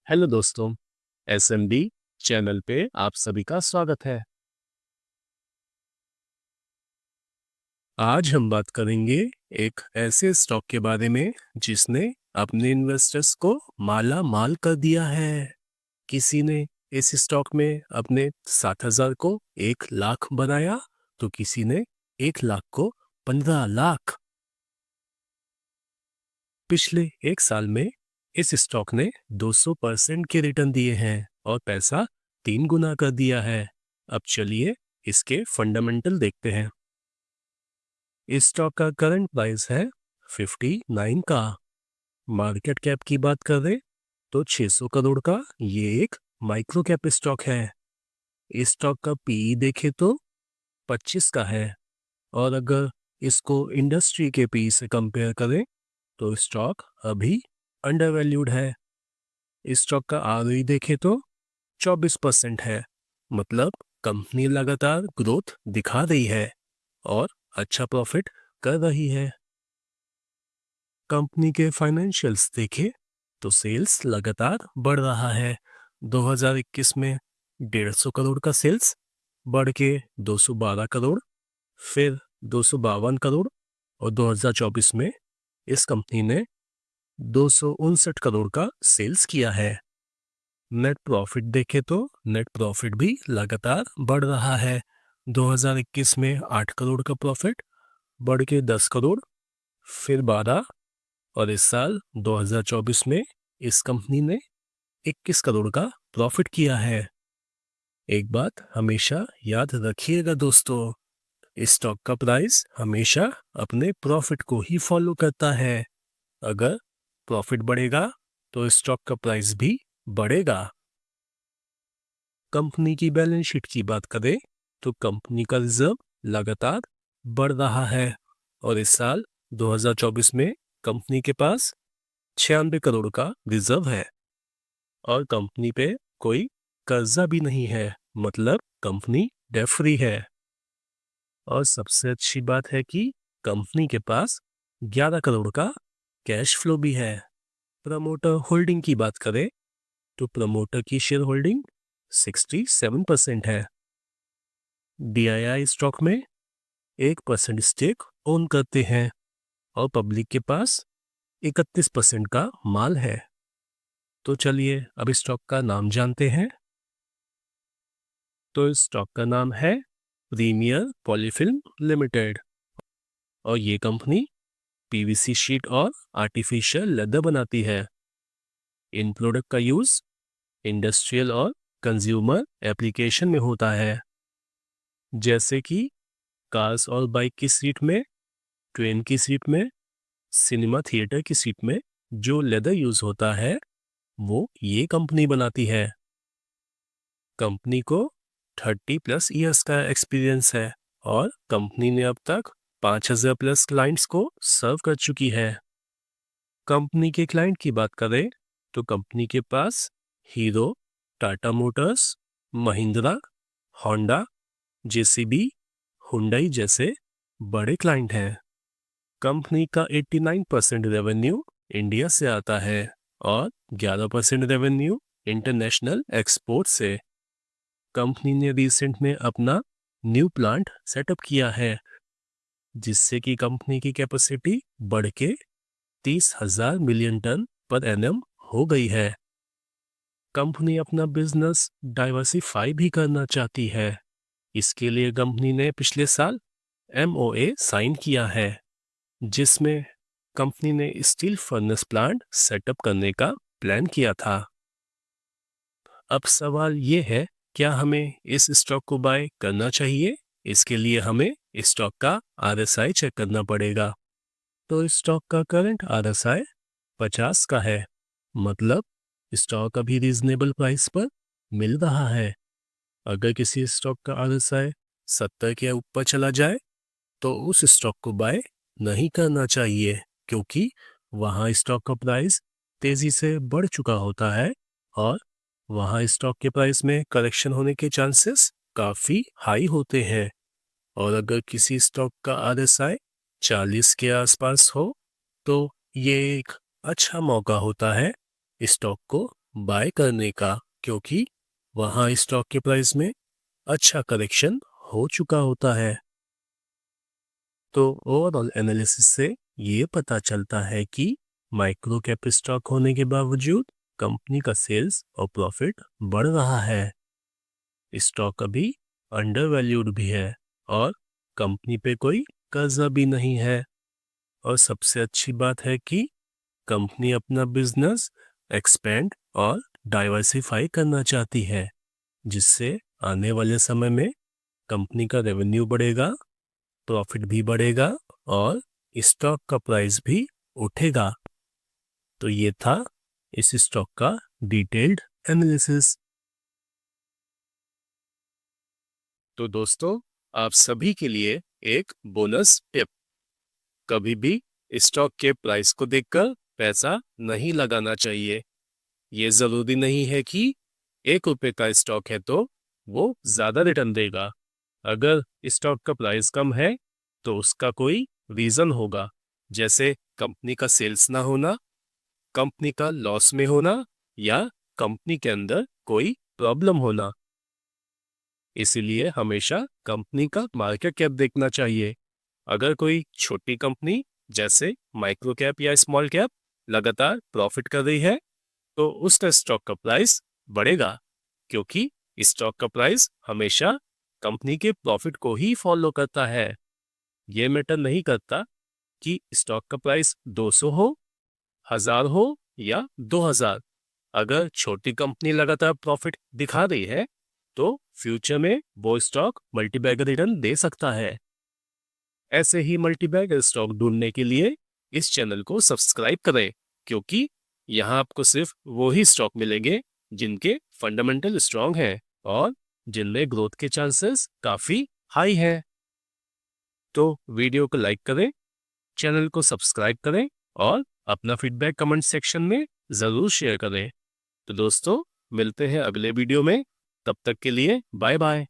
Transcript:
Hello दोस्तों, SMD channel पे आप सभी का स्वागत है। आज हम बात करेंगे एक ऐसे स्टॉक के बारे में जिसने अपने इन्वेस्टर्स को माला माल कर दिया है। किसी ने इस स्टॉक में अपने 7,000 को 1 लाख बनाया तो किसी ने 1 लाख को 15 लाख। पिछले 1 साल में इस स्टॉक ने 200% के रिटर्न दिए हैं और पैसा 3 गुना कर दिया है। अब चलिए इसके फंडामेंटल देखते हैं। इस स्टॉक का करंट प्राइस है 59 का। मार्केट कैप की बात करें तो 600 करोड़ का ये एक माइक्रो कैप स्टॉक है। इस स्टॉक का पीई देखें तो 25 का है और अगर इसको इंडस्ट्री के पीई से कंपेयर करें तो स्टॉक अभी अंडर वैल्यूड है। इस स्टॉक का आरओई देखें तो 24% है, मतलब कंपनी लगातार ग्रोथ दिखा रही है और अच्छा प्रॉफिट कर रही है। कंपनी के फाइनेंशियल्स देखें तो सेल्स लगातार बढ़ रहा है। 2021 में 150 करोड़ का सेल्स बढ़ के 212 करोड़, फिर 252 करोड़ और 2024 में इस कंपनी ने 259 करोड़ का सेल्स किया है। नेट प्रॉफिट देखें तो नेट प्रॉफिट भी लगातार बढ़ रहा है। 2021 में 8 करोड़ का प्रॉफिट बढ़ के 10 करोड़, फिर 12 और इस साल 2024 में इस कंपनी ने 21 करोड़ का प्रॉफिट किया है। एक बात हमेशा याद रखिएगा दोस्तों, इस स्टॉक का प्राइस हमेशा अपने प्रॉफिट को ही फॉलो करता है। अगर प्रॉफिट बढ़ेगा तो स्टॉक का प्राइस भी बढ़ेगा। कंपनी की बैलेंस शीट की बात करें तो कंपनी का रिजर्व लगातार बढ़ रहा है और इस साल 2024 में कंपनी के पास 96 करोड़ का रिजर्व है और कंपनी पे कोई कर्जा भी नहीं है, मतलब कंपनी डेट फ्री है। और सबसे अच्छी बात है कि कंपनी के पास 11 करोड़ का कैश फ्लो भी है। प्रमोटर होल्डिंग की बात करें तो प्रमोटर की शेयर होल्डिंग 67% है। डीआईआई स्टॉक में 1% स्टेक ओन करते हैं और पब्लिक के पास 31% का माल है। तो चलिए अब इस स्टॉक का नाम जानते हैं। तो इस स्टॉक का नाम है प्रीमियर पॉलीफिल्म लिमिटेड और ये कंपनी पीवीसी शीट और आर्टिफिशियल लेदर बनाती है। इन प्रोडक्ट का यूज इंडस्ट्रियल और कंज्यूमर एप्लीकेशन में होता है, जैसे कि कार्स और बाइक की सीट में, ट्रेन की सीट में, सिनेमा थिएटर की सीट में जो लेदर यूज होता है वो ये कंपनी बनाती है। कंपनी को 30+ ईयर्स का एक्सपीरियंस है और कंपनी ने अब तक 5,000+ क्लाइंट्स को सर्व कर चुकी है। कंपनी के क्लाइंट की बात करें तो कंपनी के पास Hero, Tata Motors, Mahindra, Honda, JCB, Hyundai जैसे बड़े क्लाइंट हैं। कंपनी का 89% रेवेन्यू इंडिया से आता है और 11% रेवेन्यू इंटरनेशनल एक्सपोर्ट से। कंपनी ने रिसेंट में अपना न्यू प्लांट सेटअप किया है, जिससे कि कंपनी की कैपेसिटी बढ़ के 30,000 मिलियन टन पर एनम हो गई है। कंपनी अपना बिजनेस डाइवर्सिफाई भी करना चाहती है। इसके लिए कंपनी ने पिछले साल एमओए साइन किया है, जिसमें कंपनी ने स्टील फर्नेस प्लांट सेटअप करने का प्लान किया था। अब सवाल ये है, क्या हमें इस स्टॉक को बाय करना चाहिए? इसके लिए हमें इस स्टॉक का आरएसआई चेक करना पड़ेगा। तो इस स्टॉक का करंट आरएसआई 50 का है, मतलब स्टॉक अभी रीजनेबल प्राइस पर मिल रहा है। अगर किसी स्टॉक का आरएसआई 70 के ऊपर चला जाए तो उस स्टॉक को बाय नहीं करना चाहिए, क्योंकि वहाँ स्टॉक का प्राइस तेजी से बढ़ चुका होता है और वहाँ स्टॉक के प्राइस में करेक्शन होने के चांसेस काफ़ी हाई होते हैं। और अगर किसी स्टॉक का आरएसआई 40 के आसपास हो तो ये एक अच्छा मौका होता है स्टॉक को बाय करने का, क्योंकि वहां स्टॉक के प्राइस में अच्छा करेक्शन हो चुका होता है। तो ओवरऑल एनालिसिस से ये पता चलता है कि माइक्रो कैप स्टॉक होने के बावजूद कंपनी का सेल्स और प्रॉफिट बढ़ रहा है। स्टॉक अभी अंडर वैल्यूड भी है और कंपनी पे कोई कर्जा भी नहीं है। और सबसे अच्छी बात है कि कंपनी अपना बिजनेस एक्सपेंड और डाइवर्सिफाई करना चाहती है, जिससे आने वाले समय में कंपनी का रेवेन्यू बढ़ेगा, प्रॉफिट भी बढ़ेगा और स्टॉक का प्राइस भी उठेगा। तो ये था इस स्टॉक का डिटेल्ड एनालिसिस। तो दोस्तों, आप सभी के लिए एक बोनस टिप। कभी भी स्टॉक के प्राइस को देखकर पैसा नहीं लगाना चाहिए। ये जरूरी नहीं है कि ₹1 का स्टॉक है तो वो ज्यादा रिटर्न देगा। अगर स्टॉक का प्राइस कम है तो उसका कोई रीजन होगा, जैसे कंपनी का सेल्स ना होना, कंपनी का लॉस में होना या कंपनी के अंदर कोई प्रॉब्लम होना। इसीलिए हमेशा कंपनी का मार्केट कैप देखना चाहिए। अगर कोई छोटी कंपनी जैसे माइक्रो कैप या स्मॉल कैप लगातार प्रॉफिट कर रही है तो उसका स्टॉक का प्राइस बढ़ेगा, क्योंकि स्टॉक का प्राइस हमेशा कंपनी के प्रॉफिट को ही फॉलो करता है। ये मैटर नहीं करता कि स्टॉक का प्राइस 200 हो, 1000 हो या 2000। अगर छोटी कंपनी लगातार प्रॉफिट दिखा रही है तो फ्यूचर में वो स्टॉक मल्टीबैगर रिटर्न दे सकता है। ऐसे ही मल्टीबैगर स्टॉक ढूंढने के लिए इस चैनल को सब्सक्राइब करें, क्योंकि यहाँ आपको सिर्फ वो ही स्टॉक मिलेंगे जिनके फंडामेंटल स्ट्रांग हैं और जिनमें ग्रोथ के चांसेस काफी हाई हैं। तो वीडियो को लाइक करें, चैनल को सब्सक्राइब करें और अपना फीडबैक कमेंट सेक्शन में जरूर शेयर करें। तो दोस्तों, मिलते हैं अगले वीडियो में। तब तक के लिए बाय बाय।